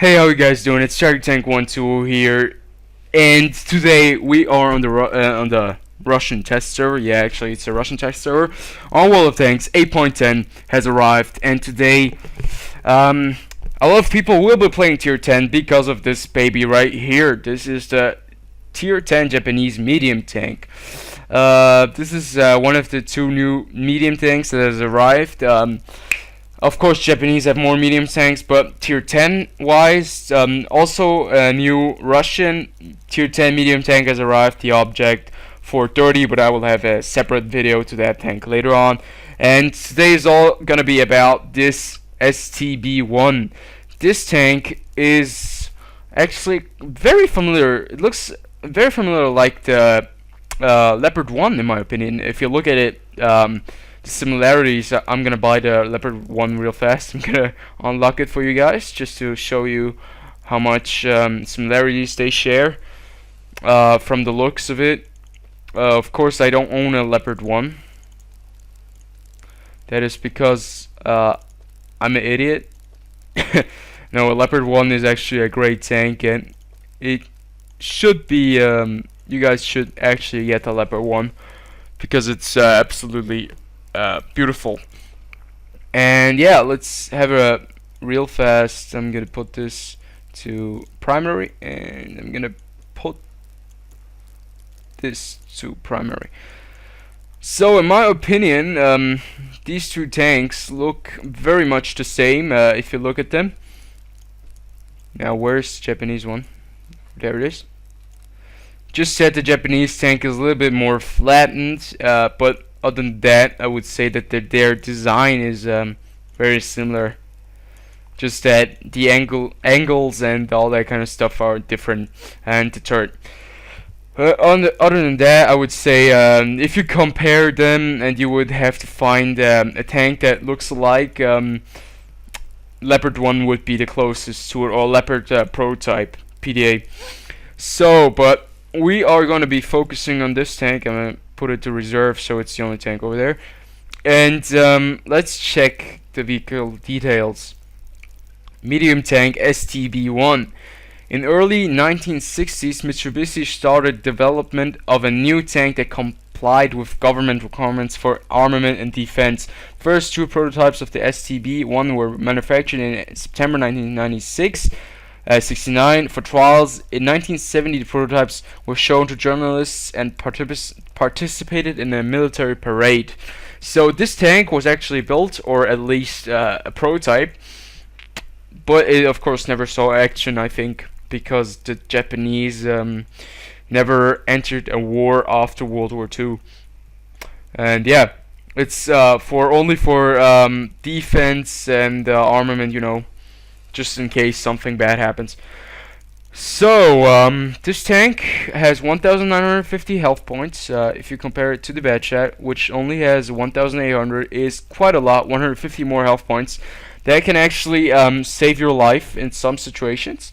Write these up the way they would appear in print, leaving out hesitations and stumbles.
Hey, how you guys doing? It's TheFrXion here, and today we are on the Russian test server. Yeah, actually, it's a Russian test server. On World of Tanks 8.10 has arrived, and today, a lot of people will be playing Tier 10 because of this baby right here. This is the Tier 10 Japanese medium tank. This is one of the two new medium tanks that has arrived. Of course, Japanese have more medium tanks, but Tier 10 wise, also a new Russian Tier 10 medium tank has arrived, the Object 430, but I will have a separate video to that tank later on. And today is all gonna be about this STB-1. This tank is actually very familiar. It looks very familiar like the Leopard 1 in my opinion. If you look at it, the similarities, I'm gonna buy the Leopard 1 real fast. I'm gonna unlock it for you guys just to show you how much similarities they share from the looks of it. Of course, I don't own a Leopard 1. That is because I'm an idiot. No, a Leopard 1 is actually a great tank, and it should be, you guys should actually get a Leopard 1 because it's absolutely beautiful. And yeah, let's have a real fast. I'm gonna put this to primary, and I'm gonna put this to primary. So in my opinion, these two tanks look very much the same if you look at them. Now where's the Japanese one? There it is. Just said the Japanese tank is a little bit more flattened, but other than that, I would say that their design is very similar. Just that the angles and all that kind of stuff are different and deterred. Other than that, I would say if you compare them, and you would have to find a tank that looks like Leopard 1 would be the closest to it, or Leopard prototype PDA. So, but we are going to be focusing on this tank. I'm going to put it to reserve, so it's the only tank over there. And let's check the vehicle details. Medium tank STB-1. In early 1960s, Mitsubishi started development of a new tank that complied with government requirements for armament and defense. First two prototypes of the STB-1 were manufactured in September 1969 for trials. In 1970, the prototypes were shown to journalists and participated in a military parade. So this tank was actually built, or at least a prototype, but it of course never saw action, I think, because the Japanese never entered a war after World War II. And yeah, it's only for defense and armament, you know, just in case something bad happens. So this tank has 1,950 health points. If you compare it to the bad chat, which only has 1,800, is quite a lot. 150 more health points. That can actually save your life in some situations.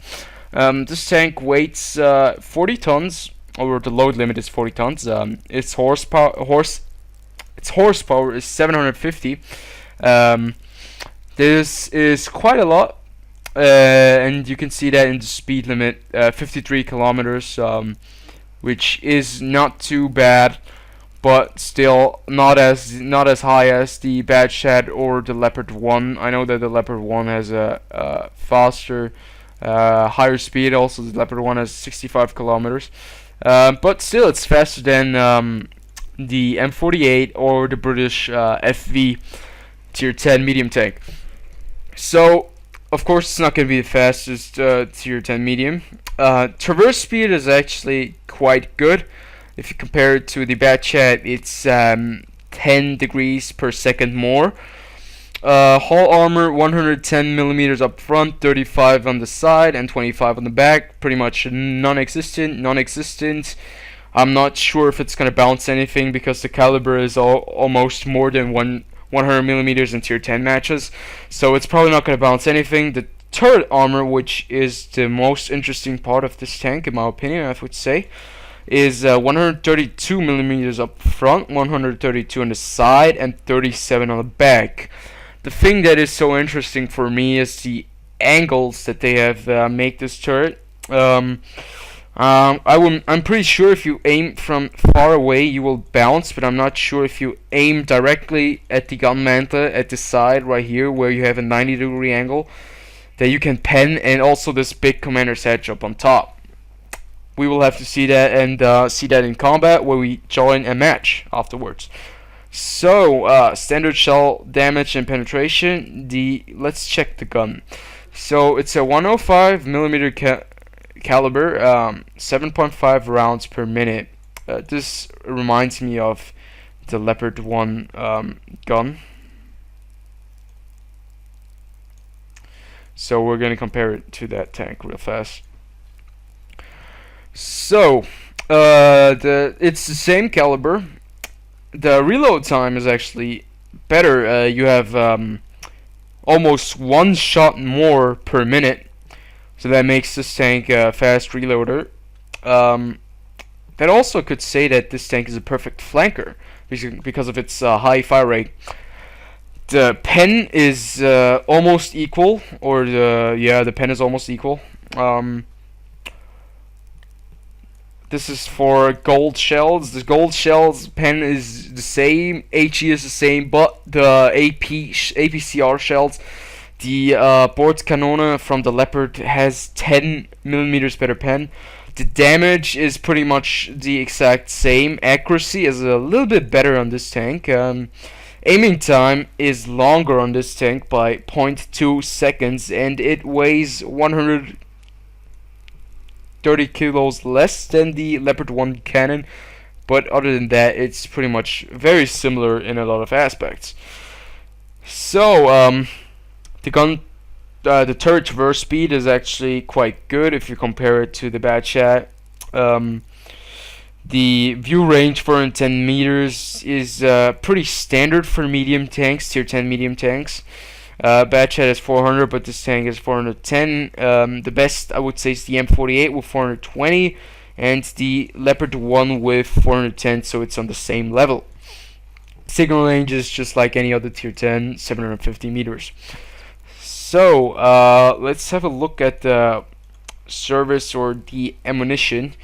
This tank weighs 40 tons, or the load limit is 40 tons. Its horsepower is 750. This is quite a lot. And you can see that in the speed limit, 53 kilometers, which is not too bad, but still not as high as the Bad Chat or the Leopard 1. I know that the Leopard 1 has a faster, higher speed. Also, the Leopard 1 has 65 kilometers, but still, it's faster than the M48 or the British FV Tier 10 medium tank. So, of course, it's not going to be the fastest Tier 10 medium. Traverse speed is actually quite good. If you compare it to the Bad Chat, it's 10 degrees per second more. Hull armor 110 millimeters up front, 35 on the side, and 25 on the back. Pretty much non-existent. I'm not sure if it's going to bounce anything because the caliber is almost more than 100 millimeters in Tier 10 matches, so it's probably not going to bounce anything. The turret armor, which is the most interesting part of this tank in my opinion, I would say, is 132 millimeters up front, 132 on the side, and 37 on the back. The thing that is so interesting for me is the angles that they have make this turret. I'm pretty sure if you aim from far away you will bounce, but I'm not sure if you aim directly at the gun mantlet at the side right here where you have a 90-degree angle that you can pen, and also this big commander's hedge up on top. We will have to see that and see that in combat where we join a match afterwards. So standard shell damage and penetration. Let's check the gun. So it's a 105 millimeter caliber, 7.5 rounds per minute. This reminds me of the Leopard 1 gun. So we're gonna compare it to that tank real fast. So it's the same caliber. The reload time is actually better. You have almost one shot more per minute, so that makes this tank a fast reloader. That also could say that this tank is a perfect flanker because of its high fire rate. The pen is almost equal, or the pen is almost equal. This is for gold shells. The gold shells pen is the same, HE is the same, but the APCR shells, the Bordkanone from the Leopard has 10 millimeters better pen. The damage is pretty much the exact same. Accuracy is a little bit better on this tank. Aiming time is longer on this tank by 0.2 seconds, and it weighs 130 kilos less than the Leopard 1 cannon, but other than that it's pretty much very similar in a lot of aspects. So the turret traverse speed is actually quite good if you compare it to the Batchat. The view range 410 meters is pretty standard for medium tanks, tier 10 medium tanks. Batchat is 400, but this tank is 410. The best I would say is the M48 with 420, and the Leopard 1 with 410, so it's on the same level. Signal range is just like any other tier 10, 750 meters. So let's have a look at the service or the ammunition.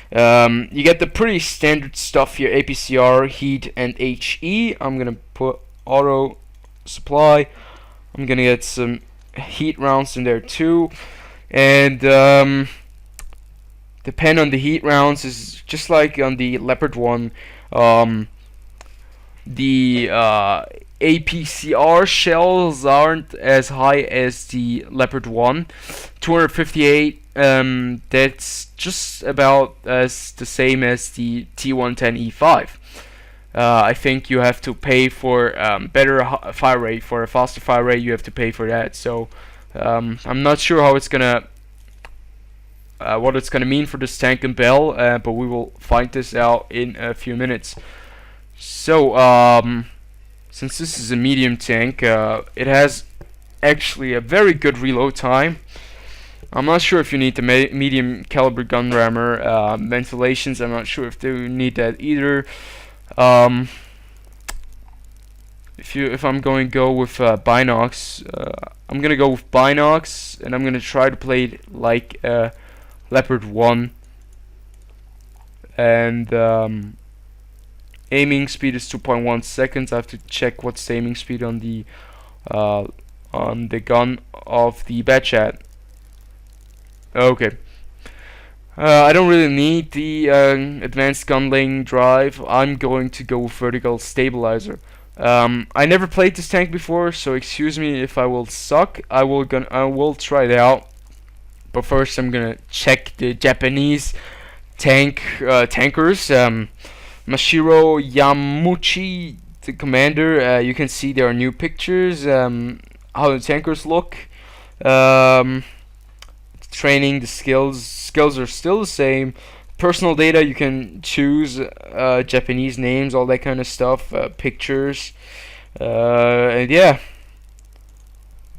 You get the pretty standard stuff here: APCR, heat, and HE. I'm gonna put auto supply. I'm gonna get some heat rounds in there too, and the pen on the heat rounds is just like on the Leopard 1. The APCR shells aren't as high as the Leopard 1. 258, that's just about as the same as the T110E5. I think you have to pay for better fire rate, for a faster fire rate. You have to pay for that. So I'm not sure how it's gonna, what it's gonna mean for this tank and bell, but we will find this out in a few minutes. So since this is a medium tank, it has actually a very good reload time. I'm not sure if you need the medium caliber gun rammer. Ventilations, I'm not sure if they need that either. If I'm going to go with Binox, I'm gonna go with Binox, and I'm gonna try to play it like Leopard 1. And aiming speed is 2.1 seconds. I have to check what's the aiming speed on the gun of the Batchat. Okay. I don't really need the advanced gun laying drive. I'm going to go with vertical stabilizer. I never played this tank before, so excuse me if I will suck. I will try it out. But first, I'm gonna check the Japanese tankers. Mashiro Yamuchi, the commander. You can see there are new pictures. How the tankers look. Training, the skills are still the same. Personal data, you can choose Japanese names, all that kind of stuff, pictures, and yeah,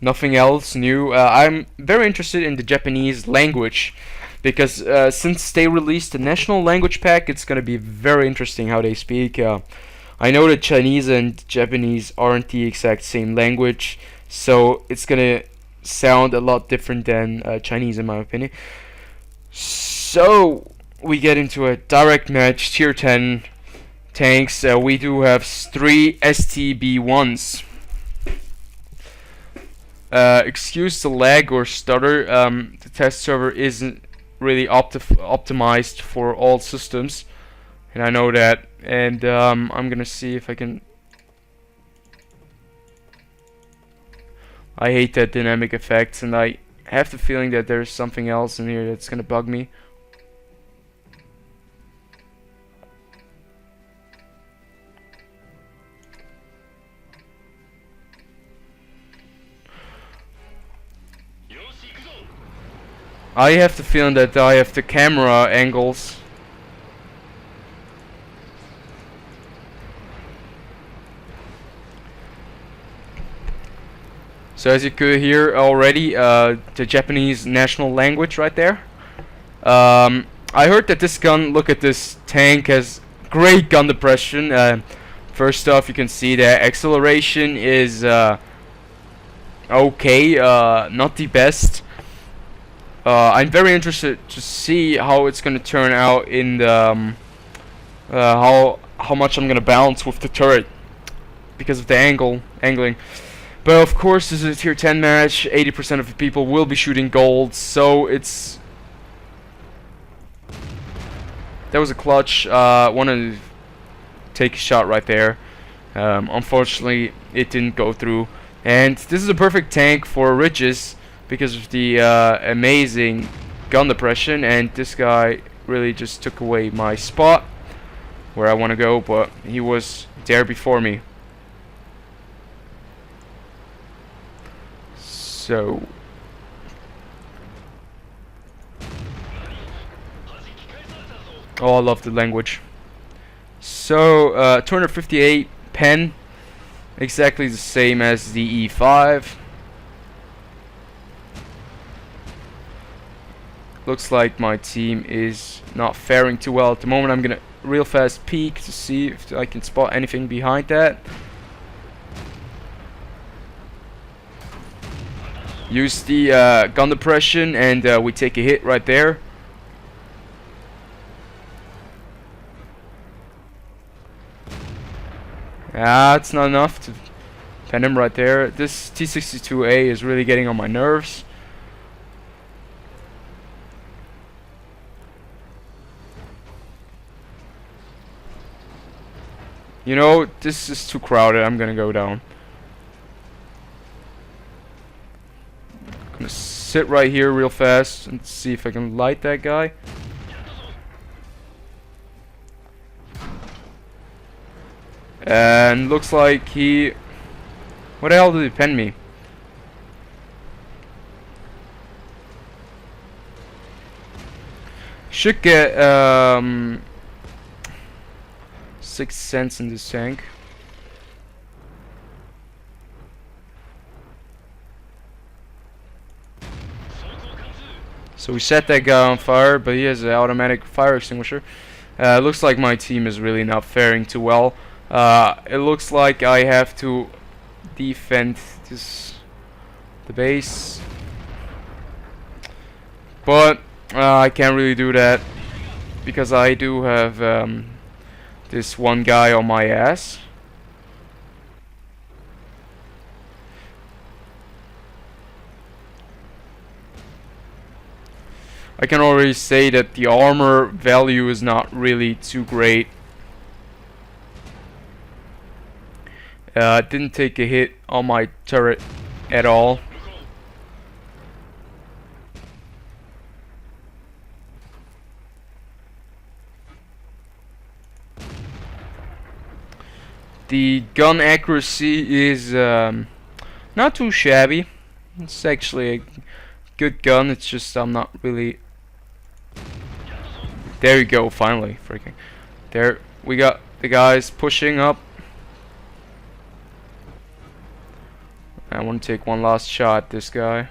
nothing else new. I'm very interested in the Japanese language, because since they released the national language pack, it's gonna be very interesting how they speak. I know that Chinese and Japanese aren't the exact same language, so it's gonna sound a lot different than Chinese, in my opinion. So we get into a direct match, tier 10 tanks. We do have 3 STB1s. Excuse the lag or stutter. The test server isn't really optimized for all systems, and I know that. And I'm gonna see if I can. I hate that dynamic effects, and I have the feeling that there's something else in here that's gonna bug me. I have the feeling that I have the camera angles. So as you could hear already, the Japanese national language right there. I heard that this gun, look at this tank, has great gun depression. First off, you can see that acceleration is okay, not the best. I'm very interested to see how it's gonna turn out in the how much I'm gonna bounce with the turret because of the angling. But of course, this is a tier 10 match. 80% of the people will be shooting gold, so it's that was a clutch. Wanted to take a shot right there. Unfortunately, it didn't go through. And this is a perfect tank for ridges because of the amazing gun depression. And this guy really just took away my spot where I want to go, but he was there before me. So oh, I love the language. So 258 pen, exactly the same as the E5. Looks like my team is not faring too well at the moment. I'm gonna real fast peek to see if I can spot anything behind that. Use the gun depression, and we take a hit right there. It's not enough to pen him right there. This T62A is really getting on my nerves. You know, this is too crowded. I'm gonna go down. Gonna sit right here real fast and see if I can light that guy. And looks like he... What the hell did he pen me? Should get 6 cents in this tank. So we set that guy on fire, but he has an automatic fire extinguisher. Looks like my team is really not faring too well. It looks like I have to defend the base, but I can't really do that because I do have this one guy on my ass. I can already say that the armor value is not really too great. Didn't take a hit on my turret at all. The gun accuracy is not too shabby. It's actually a good gun. It's just I'm not really... There you go, finally. Freaking. There, we got the guys pushing up. I want to take one last shot at this guy.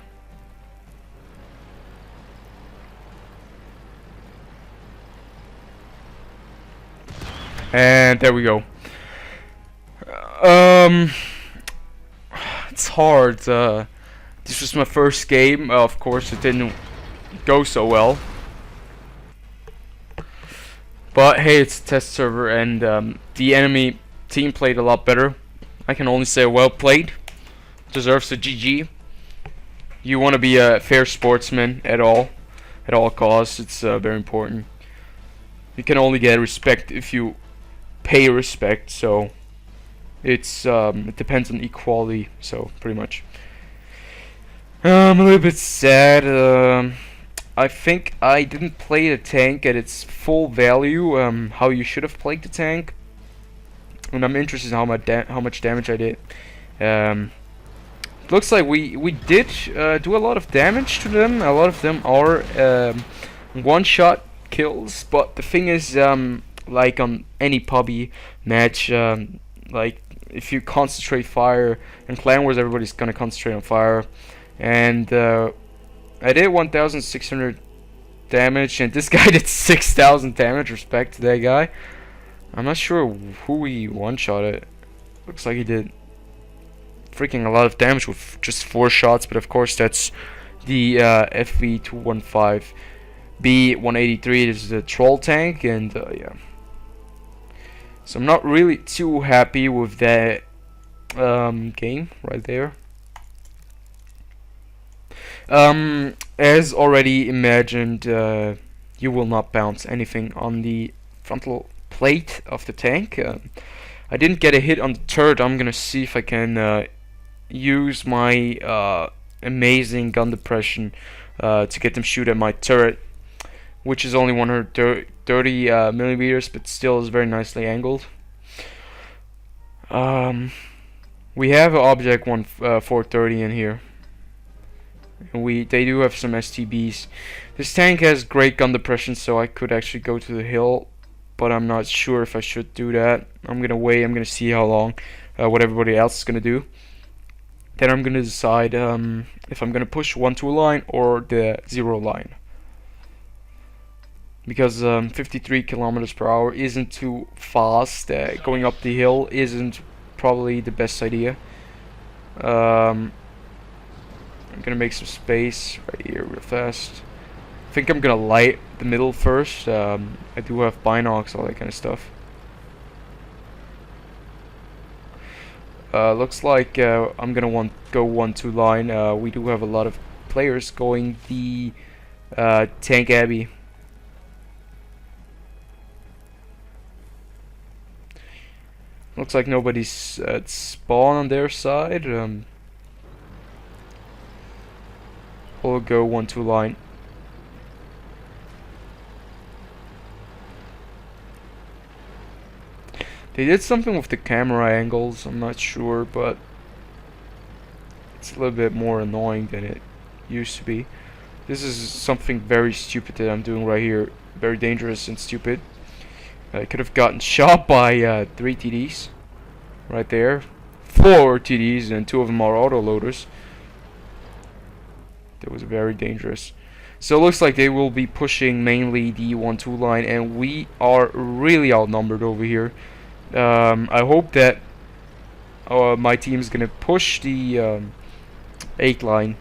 And there we go. It's hard. The This was my first game. Of course, it didn't go so well. But hey, it's a test server, and the enemy team played a lot better. I can only say well played. Deserves a GG. You want to be a fair sportsman at all costs. It's very important. You can only get respect if you pay respect. So it's it depends on equality. So pretty much. I'm a little bit sad. I think I didn't play the tank at its full value. How you should have played the tank. And I'm interested in how much damage I did. Looks like we did do a lot of damage to them. A lot of them are one-shot kills, but the thing is, like on any pubby match, like if you concentrate fire in Clan Wars, everybody's gonna concentrate on fire, and I did 1,600 damage, and this guy did 6,000 damage. Respect to that guy. I'm not sure who he one-shotted. Looks like he did freaking a lot of damage with just 4 shots, but of course that's the FV215 B183. This is a troll tank, and yeah. So I'm not really too happy with that game right there. As already imagined, you will not bounce anything on the frontal plate of the tank. I didn't get a hit on the turret. I'm gonna see if I can use my amazing gun depression to get them shoot at my turret, which is only 130 millimeters, but still is very nicely angled. We have an object 430 in here, and they do have some STBs. This tank has great gun depression, so I could actually go to the hill, but I'm not sure if I should do that. I'm gonna wait. I'm gonna see how long, what everybody else is gonna do. Then I'm gonna decide if I'm gonna push 1-2 line or the 0 line, because 53 kilometers per hour isn't too fast. Going up the hill isn't probably the best idea. I'm gonna make some space right here real fast. I think I'm gonna light the middle first. I do have binocs, all that kind of stuff. Looks like I'm gonna go 1-2 line. We do have a lot of players going the Tank Abbey. Looks like nobody's at spawn on their side. We'll go 1-2 line. They did something with the camera angles, I'm not sure, but it's a little bit more annoying than it used to be. This is something very stupid that I'm doing right here. Very dangerous and stupid. I could have gotten shot by 3 TDs right there. 4 TDs, and 2 of them are autoloaders. That was very dangerous. So it looks like they will be pushing mainly the 1-2 line, and we are really outnumbered over here. I hope that my team is gonna push the 8 line.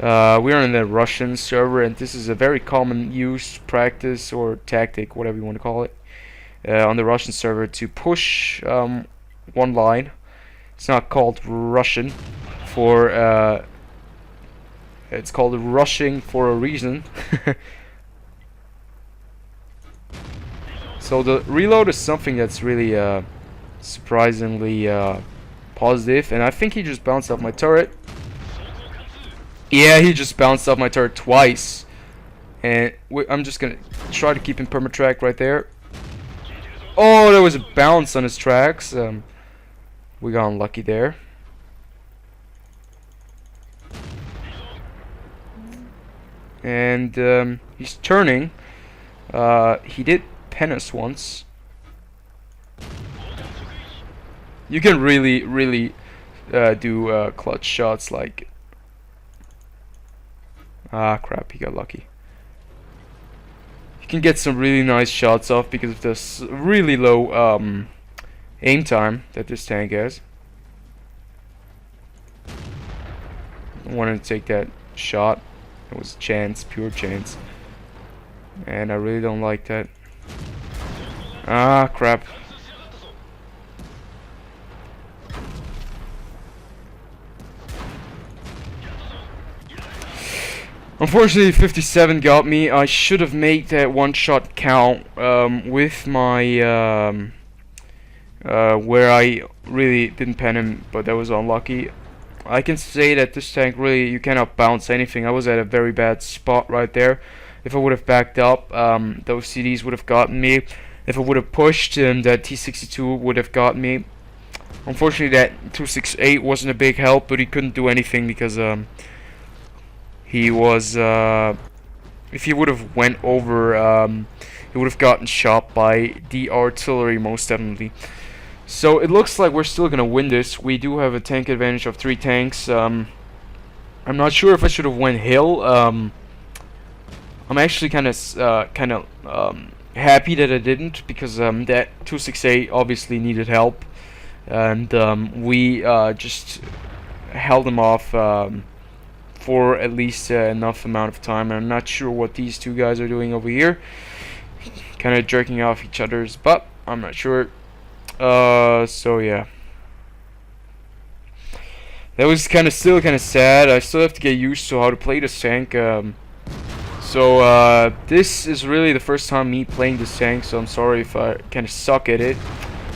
We're on the Russian server, and this is a very common use, practice, or tactic, whatever you want to call it, on the Russian server to push 1 line. It's not called Russian for it's called rushing for a reason. So the reload is something that's really surprisingly positive, and I think he just bounced off my turret. Yeah, he just bounced off my turret twice, and I'm just gonna try to keep him permatrack right there. Oh, there was a bounce on his tracks. We got unlucky there. And he's turning. He did pen us once. You can really do clutch shots like. Ah, crap! He got lucky. You can get some really nice shots off because of this really low aim time that this tank has. I wanted to take that shot. It was chance, pure chance. And I really don't like that. Ah, crap. Unfortunately, 57 got me. I should have made that one shot count with my where I really didn't pen him, but that was unlucky. I can say that this tank really, you cannot bounce anything. I was at a very bad spot right there. If I would have backed up, those CDs would have gotten me. If I would have pushed, that T62 would have got me. Unfortunately, that 268 wasn't a big help, but he couldn't do anything because he was, if he would have went over, he would have gotten shot by the artillery most definitely. So it looks like we're still gonna win this. We do have a tank advantage of 3 tanks. I'm not sure if I should have went hill. I'm actually kind of happy that I didn't, because that 268 obviously needed help, and we just held him off for at least enough amount of time. I'm not sure what these two guys are doing over here, kind of jerking off each other's butt. I'm not sure. So yeah, that was still kind of sad. I still have to get used to how to play this tank. So this is really the first time me playing this tank, so I'm sorry if I kind of suck at it.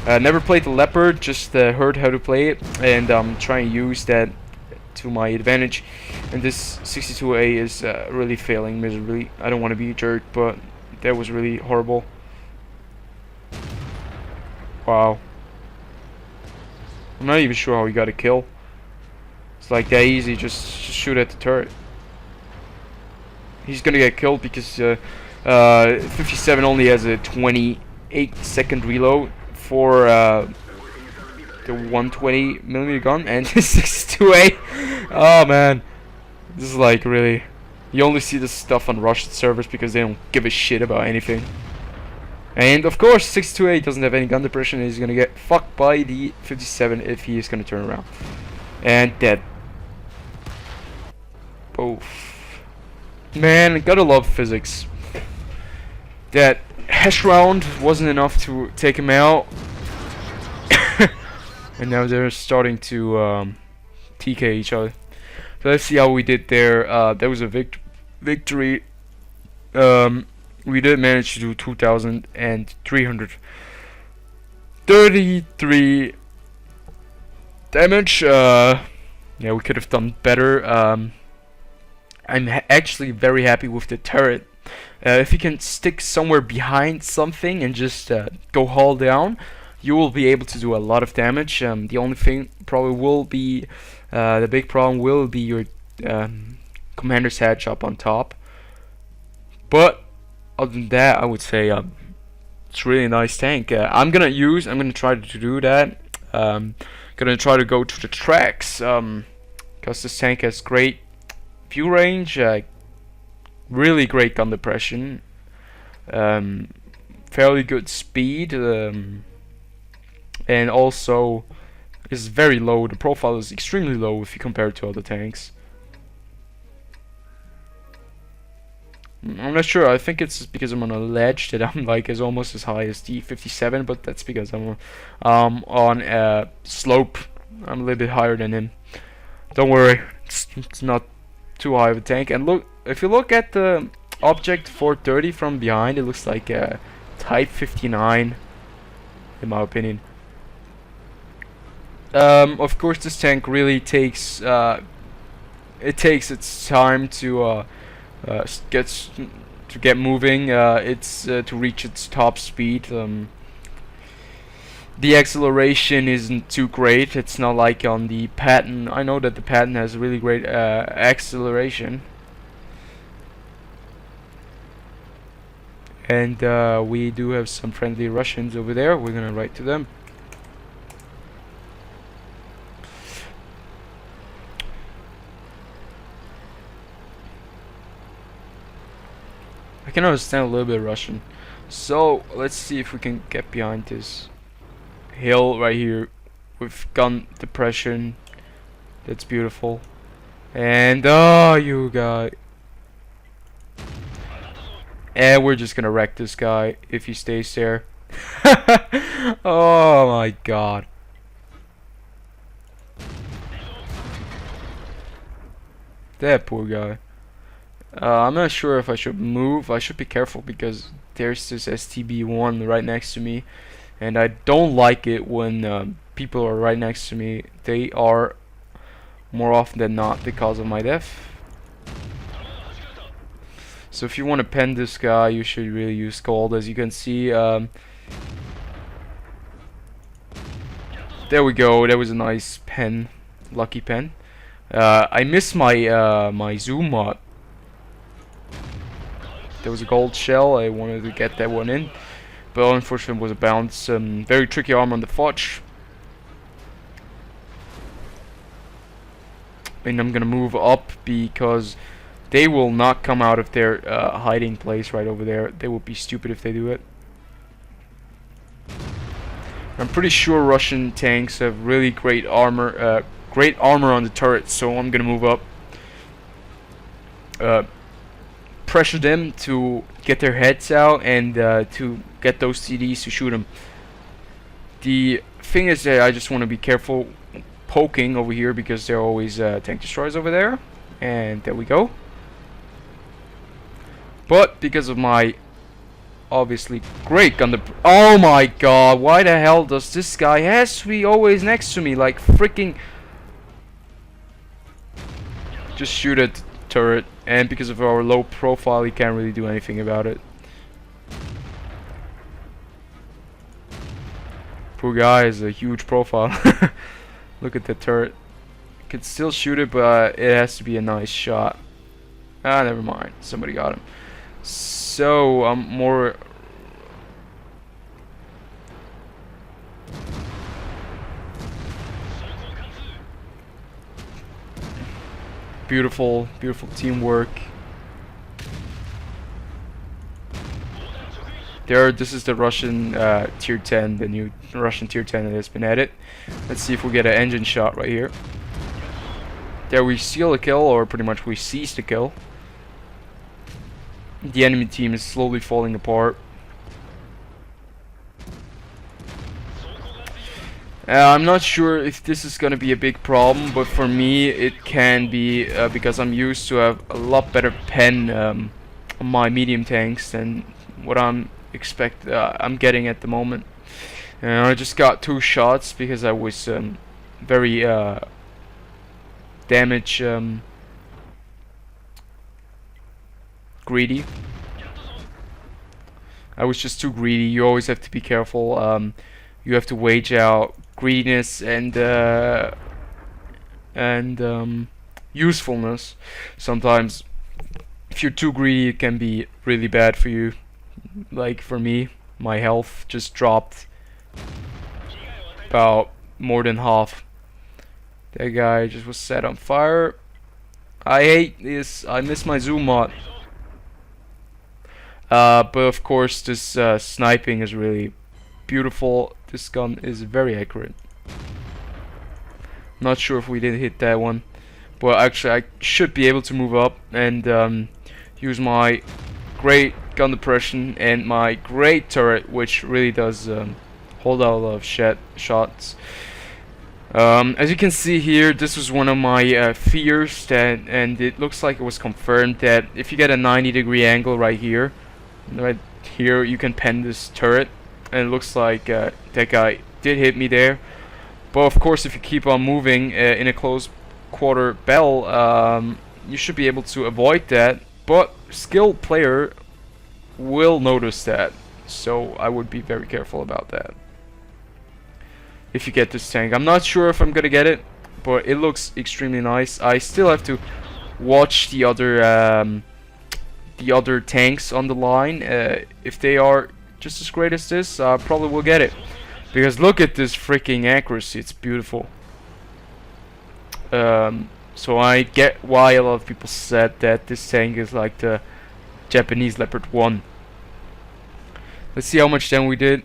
Never played the leopard, just heard how to play it, and I'm trying to use that to my advantage. And this 62A is really failing miserably. I don't want to be a jerk, but that was really horrible. Wow. I'm not even sure how he got a kill. It's like that easy, just shoot at the turret. He's gonna get killed because 57 only has a 28-second reload for the 120mm gun, and the 62A. Oh man, this is like really. You only see this stuff on Russian servers because they don't give a shit about anything. And of course, 62A doesn't have any gun depression, and he's gonna get fucked by the 57 if he is gonna turn around. And dead. Both. Man, gotta love physics. That hash round wasn't enough to take him out. And now they're starting to TK each other. So let's see how we did there. That was a victory. We did manage to do 2,333 damage. Yeah, we could have done better. I'm actually very happy with the turret. If you can stick somewhere behind something and just go haul down, you will be able to do a lot of damage. The only thing probably will be, the big problem will be your commander's hatch up on top. But other than that, I would say it's really a nice tank. I'm gonna try to do that. Gonna try to go to the tracks, because this tank has great view range, really great gun depression, fairly good speed, and also is very low. The profile is extremely low if you compare it to other tanks. I'm not sure. I think it's because I'm on a ledge that I'm like is almost as high as the 57, but that's because I'm on a slope. I'm a little bit higher than him. Don't worry, it's not too high of a tank. And look, if you look at the object 430 from behind, it looks like a Type 59, in my opinion. Of course, this tank really takes its time to get moving. It's to reach its top speed. The acceleration isn't too great. It's not like on the Patton. I know that the Patton has really great acceleration. And we do have some friendly Russians over there. We're gonna write to them. I can understand a little bit Russian. So let's see if we can get behind this hill right here with gun depression. That's beautiful. And oh, you guy. And we're just gonna wreck this guy if he stays there. Oh my god. That poor guy. I'm not sure if I should move. I should be careful because there's this STB1 right next to me. And I don't like it when people are right next to me. They are more often than not the cause of my death. So if you want to pen this guy, you should really use gold. As you can see, there we go. That was a nice pen, lucky pen. I missed my my zoom mod. There was a gold shell. I wanted to get that one in, but unfortunately it was a bounce. Very tricky armor on the fudge. And I'm gonna move up because they will not come out of their hiding place right over there. They would be stupid if they do it. I'm pretty sure Russian tanks have really great armor on the turret, so I'm gonna move up. Pressure them to get their heads out and to get those CDs to shoot them. The thing is that I just want to be careful poking over here because there are always tank destroyers over there. And there we go. But because of my obviously great gun, oh my god, why the hell does this guy has to be always next to me like freaking? Just shoot at the turret, and because of our low profile he can't really do anything about it. Poor guy has a huge profile. Look at the turret. Could still shoot it, but it has to be a nice shot. Ah, never mind. Somebody got him. So I'm more. Beautiful, beautiful teamwork. This is the Russian tier 10, the new Russian tier 10 that has been added. Let's see if we get an engine shot right here. There we seal a kill, or pretty much we seize the kill. The enemy team is slowly falling apart. I'm not sure if this is gonna be a big problem, but for me it can be because I'm used to have a lot better pen on my medium tanks than what I'm getting at the moment. And I just got 2 shots because I was very damage greedy. I was just too greedy. You always have to be careful. You have to wage out greediness and usefulness. Sometimes, if you're too greedy, it can be really bad for you. Like for me, my health just dropped about more than half. That guy just was set on fire. I hate this. I miss my zoom mod. But of course, this sniping is really beautiful. This gun is very accurate. Not sure if we did hit that one, but actually I should be able to move up and use my great gun depression and my great turret, which really does hold out a lot of shots. As you can see here, this was one of my fears, and it looks like it was confirmed that if you get a 90-degree angle right here, you can pen this turret, and it looks like that guy did hit me there. But of course, if you keep on moving in a close quarter battle, you should be able to avoid that. But skilled player will notice that, so I would be very careful about that. If you get this tank, I'm not sure if I'm gonna get it, but it looks extremely nice. I still have to watch the other tanks on the line. If they are just as great as this, I probably will get it. Because look at this freaking accuracy, it's beautiful. So I get why a lot of people said that this tank is like the Japanese Leopard 1. Let's see how much damage we did.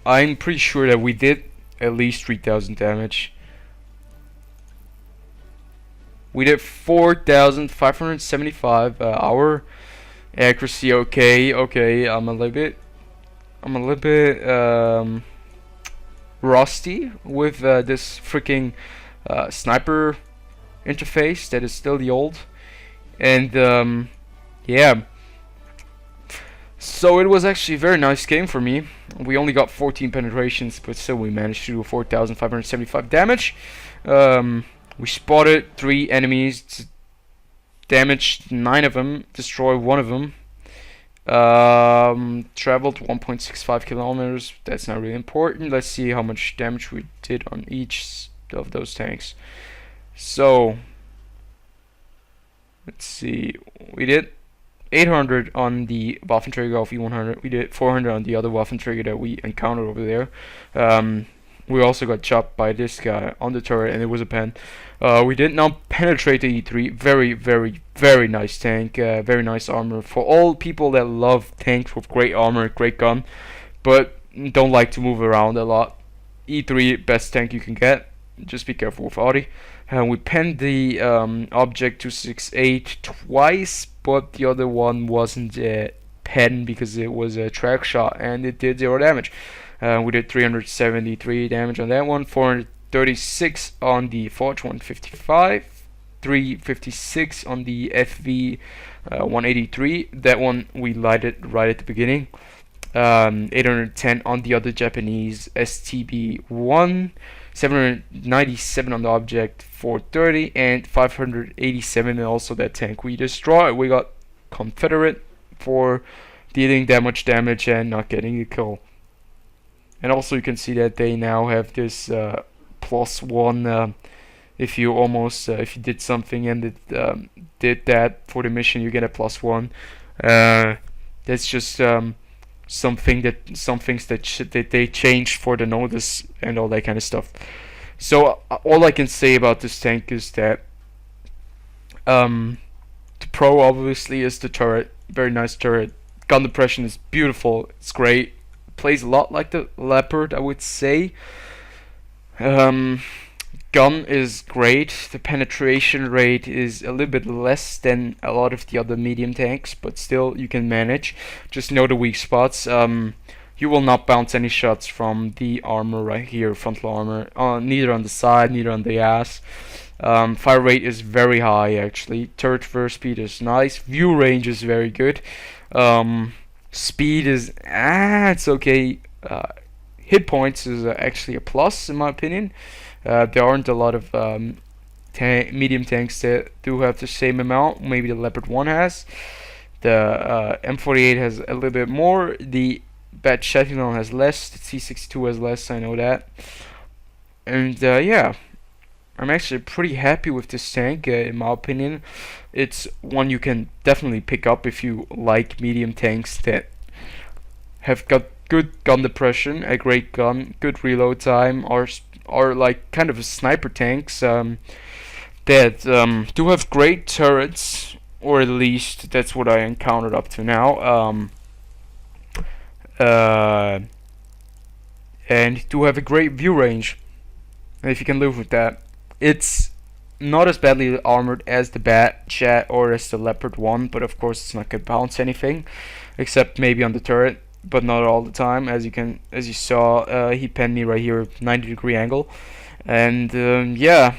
I'm pretty sure that we did at least 3,000 damage. We did 4,575. Our accuracy, okay. I'm a little bit rusty with this freaking sniper interface that is still the old, and yeah. So it was actually a very nice game for me. We only got 14 penetrations, but still we managed to do 4,575 damage. We spotted 3 enemies, damaged 9 of them, destroyed 1 of them. Traveled 1.65 kilometers. That's not really important. Let's see how much damage we did on each of those tanks. So let's see, we did 800 on the Waffenträger of E100. We did 400 on the other Waffenträger that we encountered over there. We also got chopped by this guy on the turret, and it was a pen. We did not penetrate the E3. Very nice tank. Very nice armor for all people that love tanks with great armor, great gun, but don't like to move around a lot. E3, best tank you can get. Just be careful with Audi. We penned the object 268 twice, but the other one wasn't a pen because it was a track shot and it did 0 damage. We did 373 damage on that one, 436 on the Forge 155, 356 on the FV 183. That one we lighted right at the beginning. 810 on the other Japanese STB 1, 797 on the object 430, and 587 also that tank we destroyed. We got Confederate for dealing that much damage and not getting a kill. And also you can see that they now have this +1 if you almost if you did something and it did that for the mission, you get a +1. That's just some things that they changed for the notice and all that kind of stuff. So all I can say about this tank is that the pro obviously is the turret. Very nice turret. Gun depression is beautiful. It's great. Plays a lot like the Leopard, I would say. Gun is great. The penetration rate is a little bit less than a lot of the other medium tanks, but still you can manage. Just know the weak spots. You will not bounce any shots from the armor right here, frontal armor, neither on the side, neither on the ass. Fire rate is very high actually. Turret burst speed is nice. View range is very good. Speed is it's okay. Hit points is actually a plus in my opinion. There aren't a lot of medium tanks that do have the same amount. Maybe the Leopard 1 has. The M48 has a little bit more. The Bat Chatillon has less. The T62 has less. I know that. And yeah, I'm actually pretty happy with this tank. In my opinion, it's one you can definitely pick up if you like medium tanks that have got good gun depression, a great gun, good reload time, or like kind of a sniper tanks that do have great turrets, or at least that's what I encountered up to now, and do have a great view range. And if you can live with that, it's not as badly armored as the Bat Chat or as the Leopard 1, but of course it's not gonna bounce anything, except maybe on the turret, but not all the time. As you saw, he penned me right here, 90-degree angle, and yeah,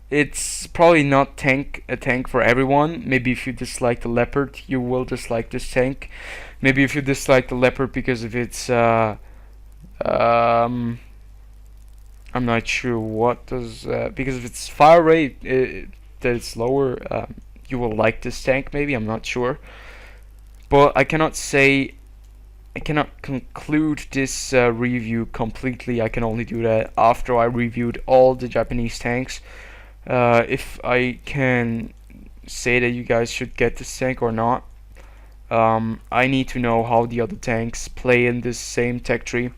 it's probably not a tank for everyone. Maybe if you dislike the Leopard, you will dislike this tank. Maybe if you dislike the Leopard because of its I'm not sure what does because of its fire rate that it's lower, you will like this tank. Maybe, I'm not sure, but I cannot conclude this review completely. I can only do that after I reviewed all the Japanese tanks. If I can say that you guys should get this tank or not, I need to know how the other tanks play in this same tech tree.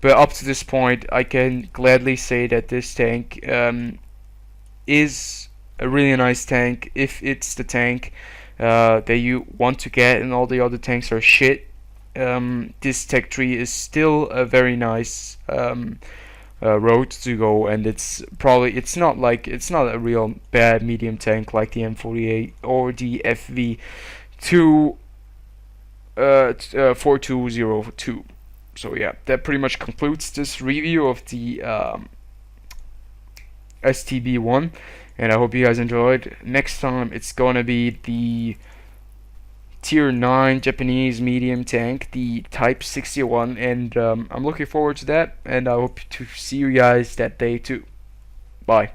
But up to this point, I can gladly say that this tank is a really nice tank. If it's the tank that you want to get and all the other tanks are shit, this tech tree is still a very nice road to go, and it's not a real bad medium tank like the M48 or the FV2 4202. So yeah, that pretty much concludes this review of the STB1, and I hope you guys enjoyed. Next time it's gonna be the Tier 9 Japanese medium tank, the Type 61, and I'm looking forward to that, and I hope to see you guys that day too. Bye.